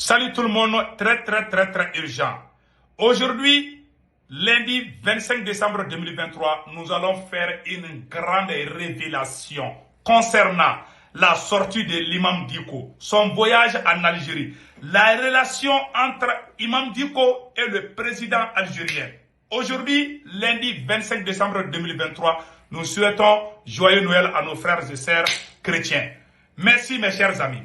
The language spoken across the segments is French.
Salut tout le monde, très urgent. Aujourd'hui, lundi 25 décembre 2023, nous allons faire une grande révélation concernant la sortie de l'imam Dicko, son voyage en Algérie, la relation entre Imam Dicko et le président algérien. Aujourd'hui, lundi 25 décembre 2023, nous souhaitons joyeux Noël à nos frères et sœurs chrétiens. Merci mes chers amis.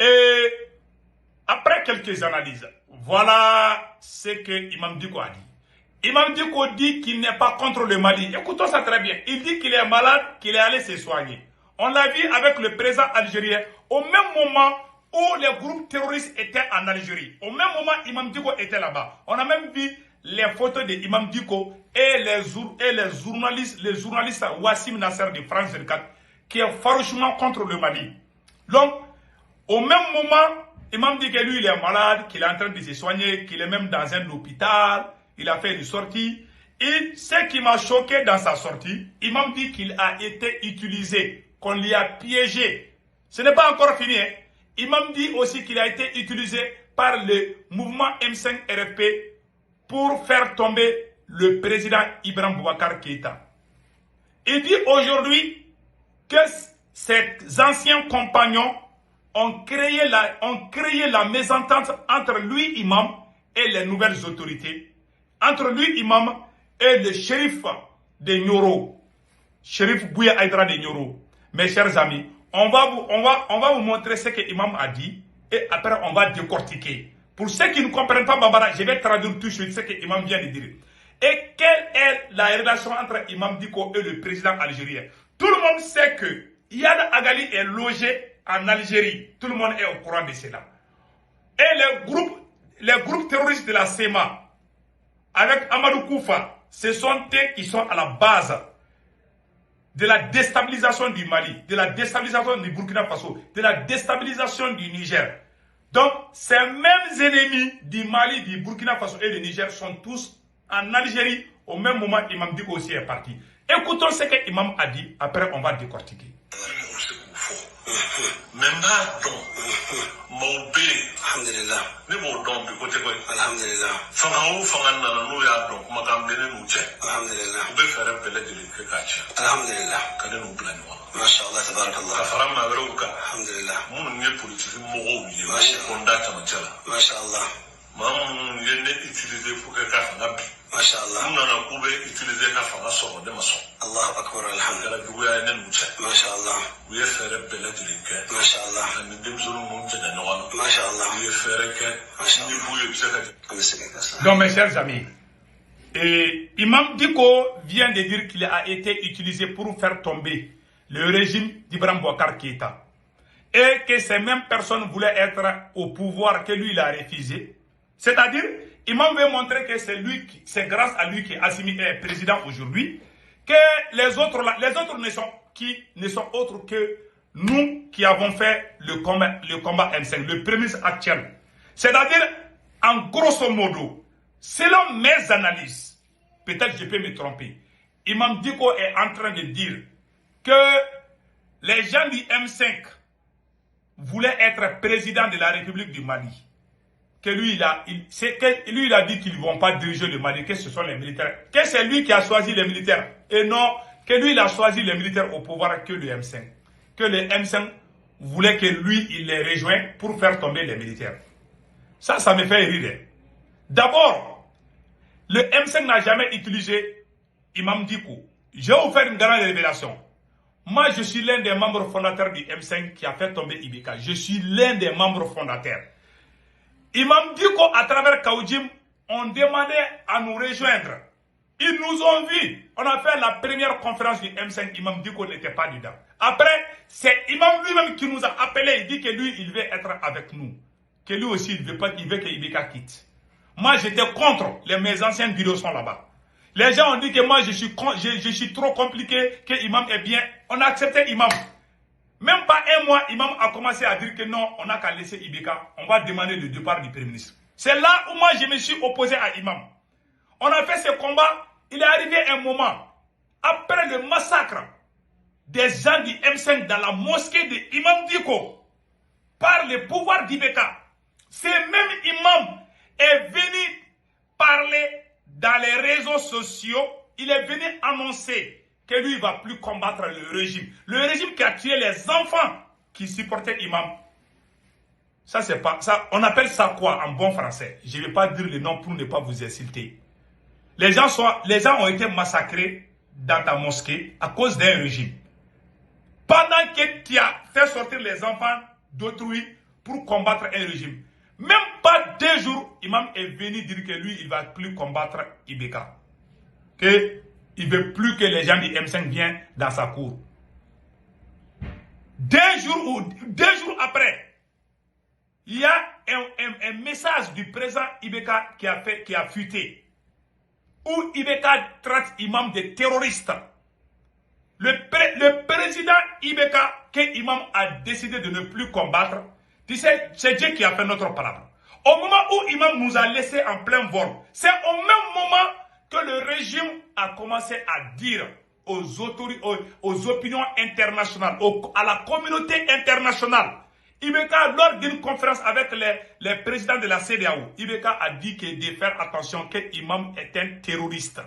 Et après quelques analyses, voilà ce que Imam Dicko a dit. Imam Dicko dit qu'il n'est pas contre le Mali. Écoutons ça très bien. Il dit qu'il est malade, qu'il est allé se soigner. On l'a vu avec le président algérien au même moment où les groupes terroristes étaient en Algérie. Au même moment, Imam Dicko était là-bas. On a même vu les photos de Imam Dicko et les journalistes Wassim Nasser de France 24 qui est farouchement contre le Mali. Donc, au même moment, Imam dit que lui, il est malade, qu'il est en train de se soigner, qu'il est même dans un hôpital, il a fait une sortie. Et ce qui m'a choqué dans sa sortie, Imam dit qu'il a été utilisé, qu'on l'y a piégé. Ce n'est pas encore fini. Hein. Imam dit aussi qu'il a été utilisé par le mouvement M5 RFP pour faire tomber le président Ibrahim Boubacar Keïta. Il dit aujourd'hui que ses anciens compagnons ont créé la mésentente entre lui, imam, et les nouvelles autorités, entre lui, imam, et le shérif de Nioro, shérif Bouya Aïdra de Nioro. Mes chers amis, on va vous montrer ce que l'imam a dit, et après on va décortiquer. Pour ceux qui ne comprennent pas Bambara, je vais traduire tout de suite ce que l'imam vient de dire. Et quelle est la relation entre Imam Dicko et le président algérien? Tout le monde sait que Yad Agali est logé en Algérie. Tout le monde est au courant de cela. Et les groupes terroristes de la SEMA, avec Amadou Koufa, ce sont eux qui sont à la base de la déstabilisation du Mali, de la déstabilisation du Burkina Faso, de la déstabilisation du Niger. Donc, ces mêmes ennemis du Mali, du Burkina Faso et du Niger sont tous en Algérie. Au même moment, Imam Dicko aussi est parti. Écoutons ce que Imam a dit, après on va décortiquer. Memba don mawbe alhamdulillah ne mo don bi ko te ko alhamdulillah fanga o fanga na no ya don kuma kam bene no che alhamdulillah be fere bele jeli ke ka che alhamdulillah kana no plan wa ma sha Allah tabarakallah afara ma baruka alhamdulillah mun ne politique mo go wi ma sha Allah ndata ma chala ma sha Allah mam yenne utiliser pour que ka fanga bi ma sha Allah mun na ko be utiliser ka fanga so de ma so Allah akbar alhamdulillah bi ya ne no che ma sha Allah wi fere bele jeli ke ma sha Allah ne dem zulu mun che na wa ma sha Allah wi fere ke ni bouye bi se Donc mes chers amis, Imam Dicko vient de dire qu'il a été utilisé pour faire tomber le régime d'Ibrahim Boubacar Keïta et que ces mêmes personnes voulaient être au pouvoir que lui il a refusé. C'est-à-dire, Imam veut montrer que c'est grâce à lui que Assimi est président aujourd'hui, que les autres ne sont autres que nous qui avons fait le combat M5, le prémisse actuel. C'est-à-dire, en grosso modo, selon mes analyses, peut-être je peux me tromper, Imam Dicko est en train de dire que les gens du M5 voulaient être président de la République du Mali. Que lui, il a dit qu'ils ne vont pas diriger le Mali, que ce sont les militaires. Que c'est lui qui a choisi les militaires. Et non, que lui, il a choisi les militaires au pouvoir que le M5. Que le M5 voulait que lui, il les rejoigne pour faire tomber les militaires. Ça me fait rire. D'abord, le M5 n'a jamais utilisé Imam Dicko. Je vais vous faire une grande révélation. Moi, je suis l'un des membres fondateurs du M5 qui a fait tomber Ibeka. Je suis l'un des membres fondateurs. Imam Dicko, à travers Kaoudjim, ont demandé à nous rejoindre. Ils nous ont vus. On a fait la première conférence du M5. Imam Dicko n'était pas dedans. Après, c'est Imam lui-même qui nous a appelés. Il dit que lui, il veut être avec nous. Que lui aussi, il veut que Ibeka quitte. Moi, j'étais contre. Mes anciens bureaux sont là-bas. Les gens ont dit que moi, je suis trop compliqué, que Imam est bien. On a accepté Imam. Même pas un mois, Imam a commencé à dire que non, on n'a qu'à laisser Ibeka. On va demander le départ du Premier ministre. C'est là où moi, je me suis opposé à Imam. On a fait ce combat. Il est arrivé un moment, après le massacre des gens du M5 dans la mosquée de Imam Dicko, par le pouvoir d'Ibeka. Ce même imam est venu parler dans les réseaux sociaux. Il est venu annoncer que lui, il ne va plus combattre le régime. Le régime qui a tué les enfants qui supportaient imam. Ça, c'est pas ça. On appelle ça quoi en bon français? Je ne vais pas dire le nom pour ne pas vous insulter. Les gens ont été massacrés dans ta mosquée à cause d'un régime. Pendant que tu as fait sortir les enfants d'autrui pour combattre un régime. Même pas 2 jours, imam est venu dire que lui, il ne va plus combattre Ibeka. Qu'il ne veut plus que les gens du M5 viennent dans sa cour. 2 jours après, il y a un message du président Ibeka qui a fuité. Où Ibeka traite imam de terroriste. Le président Ibeka, que imam a décidé de ne plus combattre, tu sais, c'est Dieu qui a fait notre palabre. Au moment où imam nous a laissé en plein vol, c'est au même moment que le régime a commencé à dire aux autorités, aux opinions internationales, à la communauté internationale. Ibeka, lors d'une conférence avec les présidents de la CEDEAO, Ibeka a dit de faire attention que l'imam est un terroriste.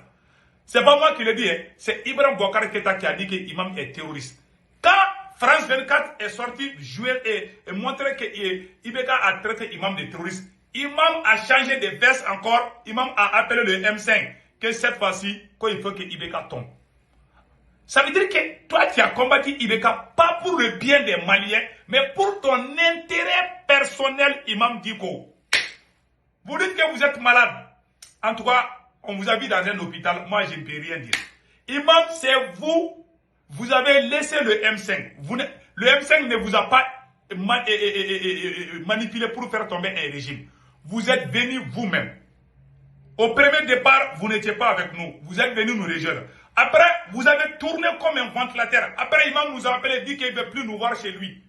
C'est pas moi qui le dis, c'est Ibrahim Boubacar Keïta qui a dit que l'imam est terroriste. Quand France 24 est sorti jouer et montrer que Ibeka a traité l'imam de terroriste, l'imam a changé de veste encore, l'imam a appelé le M5, que cette fois-ci, il faut que Ibeka tombe. Ça veut dire que toi, tu as combattu Ibeka, pas pour le bien des Maliens, mais pour ton intérêt personnel, Imam Diko. Vous dites que vous êtes malade. En tout cas, on vous a vu dans un hôpital. Moi, je ne peux rien dire. Imam, c'est vous. Vous avez laissé le M5. Le M5 ne vous a pas manipulé pour faire tomber un régime. Vous êtes venu vous-même. Au premier départ, vous n'étiez pas avec nous. Vous êtes venu nous rejoindre. Après, vous avez tourné comme un ventilateur. Après, Imam nous a appelé, dit qu'il ne veut plus nous voir chez lui.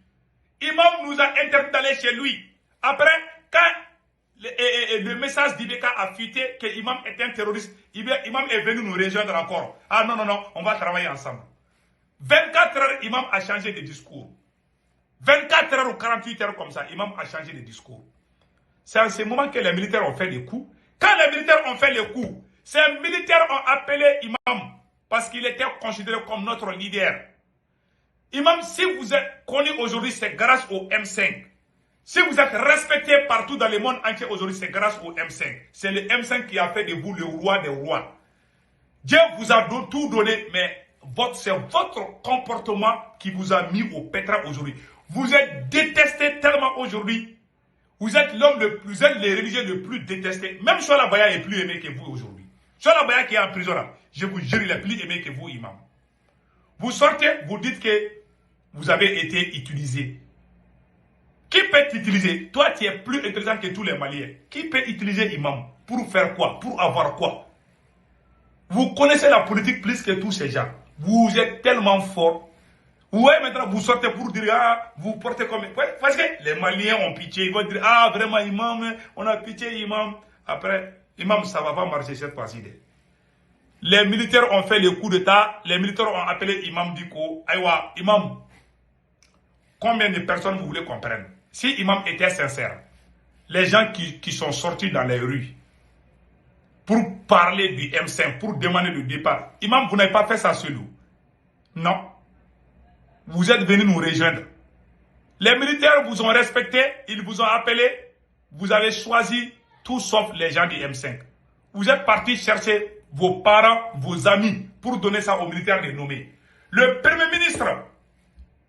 Imam nous a interdit d'aller chez lui. Après, quand le message d'Ibeka a fuité que Imam est un terroriste, Imam est venu nous rejoindre encore. Ah non, on va travailler ensemble. 24 heures, Imam a changé de discours. 24 heures ou 48 heures comme ça, Imam a changé de discours. C'est en ce moment que les militaires ont fait des coups. Quand les militaires ont fait les coups, ces militaires ont appelé Imam parce qu'il était considéré comme notre leader. Imam, si vous êtes connu aujourd'hui, c'est grâce au M5. Si vous êtes respecté partout dans le monde entier aujourd'hui, c'est grâce au M5. C'est le M5 qui a fait de vous le roi des rois. Dieu vous a tout donné, mais c'est votre comportement qui vous a mis au pétrin aujourd'hui. Vous êtes détesté tellement aujourd'hui. Vous êtes vous êtes les religieux le plus détestés. Même Cholabaya est plus aimé que vous aujourd'hui. Cholabaya qui est en prison là, je vous jure, il est plus aimé que vous, imam. Vous sortez, vous dites que vous avez été utilisé. Qui peut t'utiliser? Toi, tu es plus intelligent que tous les Maliens. Qui peut utiliser imam? Pour faire quoi? Pour avoir quoi? Vous connaissez la politique plus que tous ces gens. Vous êtes tellement fort. Ouais, maintenant vous sortez pour dire, ah, vous portez comme... Ouais, parce que les Maliens ont pitié. Ils vont dire, ah, vraiment, imam, on a pitié, imam. Après, imam, ça ne va pas marcher cette fois-ci. Les militaires ont fait le coup d'état. Les militaires ont appelé Imam Diko. Aïwa, imam, combien de personnes vous voulez comprendre? Si imam était sincère, les gens qui sont sortis dans les rues pour parler du M5, pour demander le départ, imam, vous n'avez pas fait ça seul. Non. Vous êtes venus nous rejoindre. Les militaires vous ont respecté, ils vous ont appelé, vous avez choisi tout sauf les gens du M5. Vous êtes partis chercher vos parents, vos amis, pour donner ça aux militaires de nommer. Le premier ministre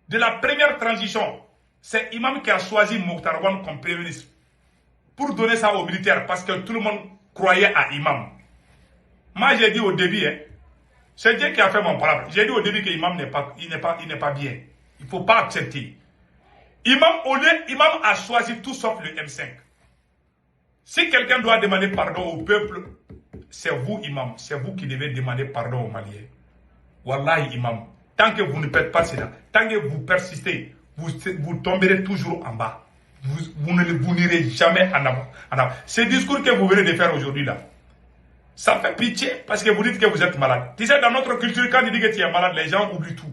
de la première transition, c'est Imam qui a choisi Mokhtar Wan comme premier ministre. Pour donner ça aux militaires, parce que tout le monde croyait à Imam. Moi, j'ai dit au début, c'est Dieu qui a fait mon palabre. J'ai dit au début que Imam n'est pas bien. Il ne faut pas accepter. Imam a choisi tout sauf le M5. Si quelqu'un doit demander pardon au peuple, c'est vous, Imam. C'est vous qui devez demander pardon aux Maliens. Wallahi, Imam. Tant que vous ne faites pas cela, tant que vous persistez, vous tomberez toujours en bas. Vous n'irez jamais en avant. Ce discours que vous venez de faire aujourd'hui là, ça fait pitié parce que vous dites que vous êtes malade. Tu sais, dans notre culture, quand tu dis que tu es malade, les gens oublient tout.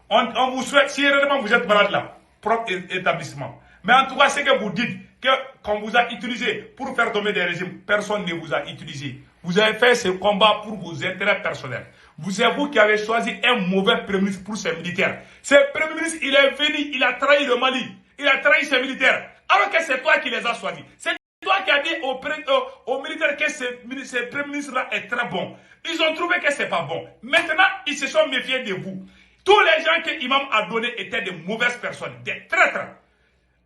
On vous souhaite, si réellement vous êtes malade là, propre établissement. Mais en tout cas, c'est que vous dites que qu'on vous a utilisé pour faire tomber des régimes, personne ne vous a utilisé. Vous avez fait ce combat pour vos intérêts personnels. C'est vous qui avez choisi un mauvais Premier ministre pour ses militaires. Ce Premier ministre, il est venu, il a trahi le Mali, il a trahi ses militaires. Alors que c'est toi qui les as choisis. C'est toi qui as dit aux militaires que ce Premier ministre-là est très bon. Ils ont trouvé que c'est pas bon. Maintenant, ils se sont méfiés de vous. Tous les gens que l'imam a donnés étaient de mauvaises personnes, des traîtres.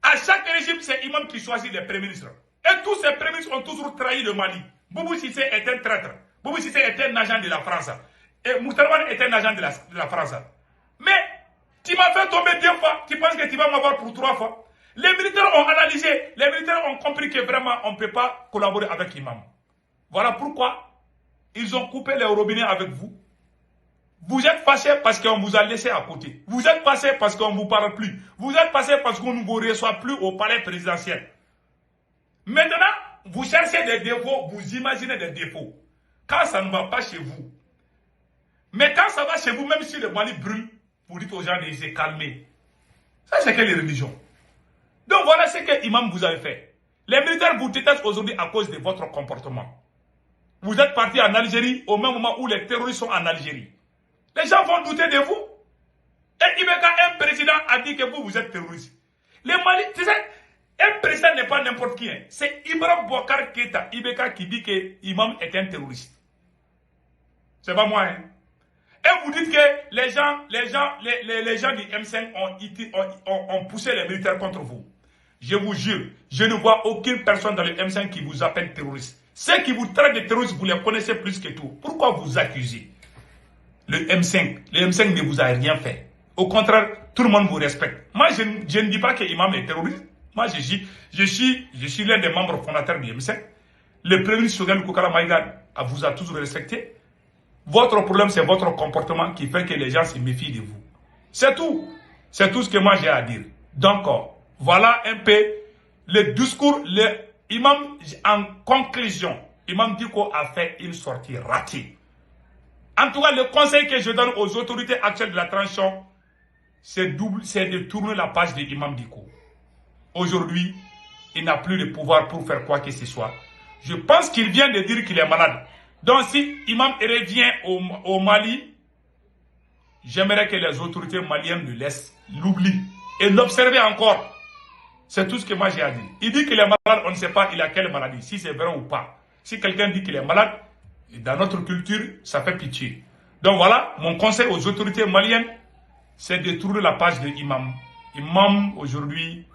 À chaque régime, c'est l'imam qui choisit les premiers ministres. Et tous ces premiers ministres ont toujours trahi le Mali. Boubou Cissé est un traître. Boubou Cissé est un agent de la France. Et Mourtalman est un agent de la France. Mais tu m'as fait tomber 2 fois. Tu penses que tu vas m'avoir pour 3 fois. Les militaires ont analysé. Les militaires ont compris que vraiment on ne peut pas collaborer avec l'imam. Voilà pourquoi ils ont coupé les robinets avec vous. Vous êtes fâché parce qu'on vous a laissé à côté. Vous êtes fâché parce qu'on ne vous parle plus. Vous êtes fâché parce qu'on ne vous reçoit plus au palais présidentiel. Maintenant, vous cherchez des défauts, vous imaginez des défauts. Quand ça ne va pas chez vous. Mais quand ça va chez vous, même si le Mali brûle, vous dites aux gens de se calmer. Ça, c'est quelle religion? Donc voilà ce que l'imam vous avez fait. Les militaires vous détestent aujourd'hui à cause de votre comportement. Vous êtes parti en Algérie au même moment où les terroristes sont en Algérie. Les gens vont douter de vous. Et Ibeka, un président, a dit que vous êtes terroriste. Les Mali, tu sais, un président n'est pas n'importe qui. Hein. C'est Ibrahim Boubacar Keïta, Ibeka, qui dit que l'imam est un terroriste. C'est pas moi. Hein. Et vous dites que les gens du M5 ont poussé les militaires contre vous. Je vous jure, je ne vois aucune personne dans le M5 qui vous appelle terroriste. Ceux qui vous traitent de terroristes, vous les connaissez plus que tout. Pourquoi vous accusez le M5? Le M5 ne vous a rien fait. Au contraire, tout le monde vous respecte. Moi, je ne dis pas que l'imam est terroriste. Moi, je suis l'un des membres fondateurs du M5. Le premier ministre Choguel Koukara Maïga vous a toujours respecté. Votre problème, c'est votre comportement qui fait que les gens se méfient de vous. C'est tout. C'est tout ce que moi j'ai à dire. Donc, voilà un peu le discours. L'imam, en conclusion, Imam Dicko a fait une sortie ratée. En tout cas, le conseil que je donne aux autorités actuelles de la transition, c'est de tourner la page de l'imam Dicko. Aujourd'hui, il n'a plus de pouvoir pour faire quoi que ce soit. Je pense qu'il vient de dire qu'il est malade. Donc si l'imam revient au Mali, j'aimerais que les autorités maliennes le laissent, l'oublient et l'observer encore. C'est tout ce que moi j'ai à dire. Il dit qu'il est malade, on ne sait pas il a quelle maladie, si c'est vrai ou pas. Si quelqu'un dit qu'il est malade, dans notre culture, ça fait pitié. Donc voilà, mon conseil aux autorités maliennes, c'est de tourner la page de l'imam. L'imam, aujourd'hui,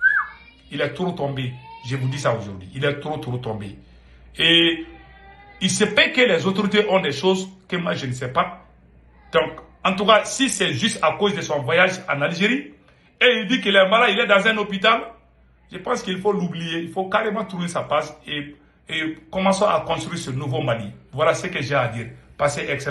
il est trop tombé. Je vous dis ça aujourd'hui. Il est trop tombé. Et il se peut que les autorités ont des choses que moi je ne sais pas. Donc, en tout cas, si c'est juste à cause de son voyage en Algérie, et il dit qu'il est malade, il est dans un hôpital, je pense qu'il faut l'oublier. Il faut carrément tourner sa page et commencer à construire ce nouveau Mali. Voilà ce que j'ai à dire. Passez excellent.